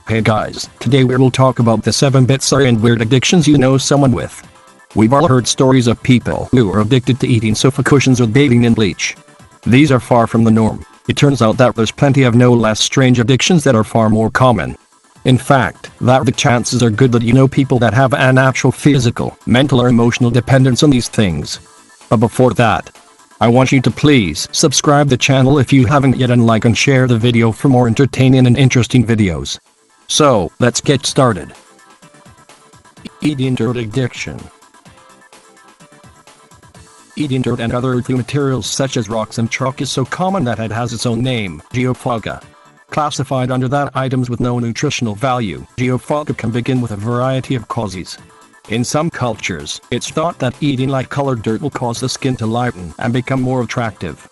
Hey guys, today we will talk about the 7 Bizzare and weird addictions you know someone with. We've all heard stories of people who are addicted to eating sofa cushions or bathing in bleach. These are far from the norm. It turns out that there's plenty of no less strange addictions that are far more common. In fact, the chances are good that you know people that have an actual physical, mental or emotional dependence on these things. But before that, I want you to please subscribe the channel if you haven't yet and like and share the video for more entertaining and interesting videos. So, let's get started. Eating dirt addiction. Eating dirt and other earthy materials such as rocks and chalk is so common that it has its own name, geophaga. Classified under that items with no nutritional value, geophaga can begin with a variety of causes. In some cultures, it's thought that eating light-colored dirt will cause the skin to lighten and become more attractive.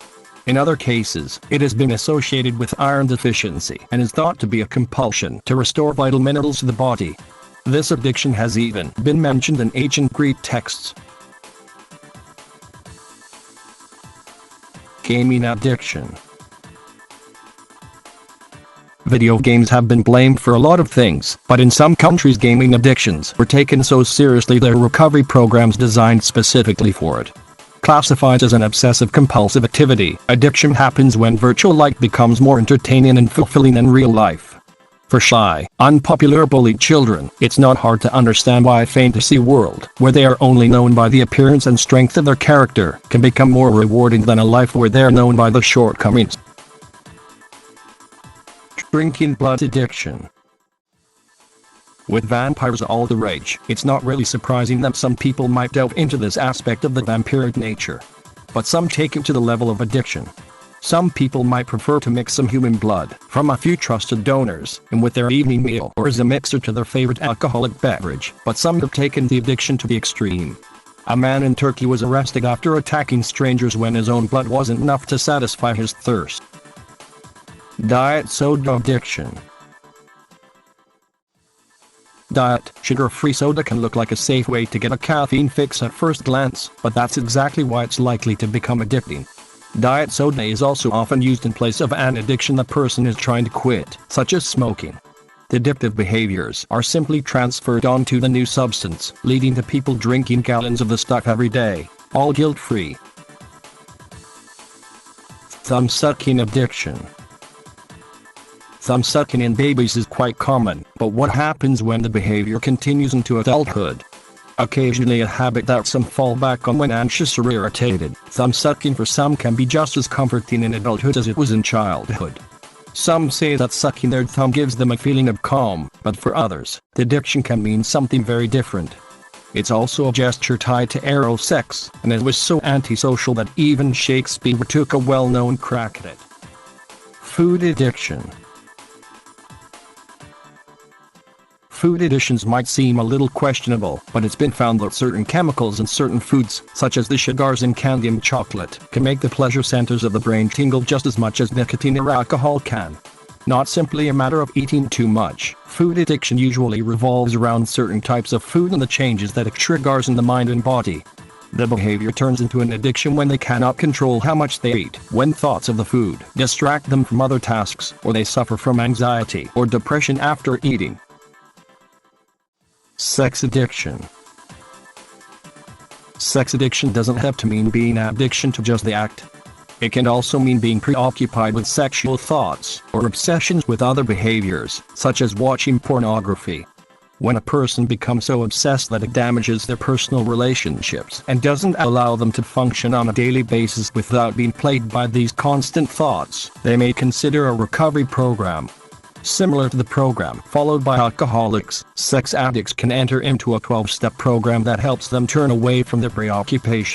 In other cases, it has been associated with iron deficiency and is thought to be a compulsion to restore vital minerals to the body. This addiction has even been mentioned in ancient Greek texts. Gaming addiction. Video games have been blamed for a lot of things, but in some countries gaming addictions were taken so seriously there are recovery programs designed specifically for it. Classified as an obsessive-compulsive activity, addiction happens when virtual life becomes more entertaining and fulfilling than real life. For shy, unpopular bullied children, it's not hard to understand why a fantasy world, where they are only known by the appearance and strength of their character, can become more rewarding than a life where they are known by the shortcomings. Drinking blood addiction. With vampires all the rage, it's not really surprising that some people might delve into this aspect of the vampiric nature. But some take it to the level of addiction. Some people might prefer to mix some human blood from a few trusted donors in with their evening meal or as a mixer to their favorite alcoholic beverage, but some have taken the addiction to the extreme. A man in Turkey was arrested after attacking strangers when his own blood wasn't enough to satisfy his thirst. Diet soda addiction. Diet, sugar-free soda can look like a safe way to get a caffeine fix at first glance, but that's exactly why it's likely to become addicting. Diet soda is also often used in place of an addiction the person is trying to quit, such as smoking. The addictive behaviors are simply transferred onto the new substance, leading to people drinking gallons of the stuff every day, all guilt-free. Thumb-sucking addiction. Thumb-sucking in babies is quite common, but what happens when the behavior continues into adulthood? Occasionally a habit that some fall back on when anxious or irritated, thumb-sucking for some can be just as comforting in adulthood as it was in childhood. Some say that sucking their thumb gives them a feeling of calm, but for others, the addiction can mean something very different. It's also a gesture tied to oral sex, and it was so antisocial that even Shakespeare took a well-known crack at it. Food addiction. Food addictions might seem a little questionable, but it's been found that certain chemicals in certain foods, such as the sugars in candy and chocolate, can make the pleasure centers of the brain tingle just as much as nicotine or alcohol can. Not simply a matter of eating too much, food addiction usually revolves around certain types of food and the changes that it triggers in the mind and body. The behavior turns into an addiction when they cannot control how much they eat, when thoughts of the food distract them from other tasks, or they suffer from anxiety or depression after eating. Sex addiction. Sex addiction doesn't have to mean being an addiction to just the act. It can also mean being preoccupied with sexual thoughts or obsessions with other behaviors, such as watching pornography. When a person becomes so obsessed that it damages their personal relationships and doesn't allow them to function on a daily basis without being plagued by these constant thoughts, they may consider a recovery program. Similar to the program followed by alcoholics, sex addicts can enter into a 12-step program that helps them turn away from their preoccupation.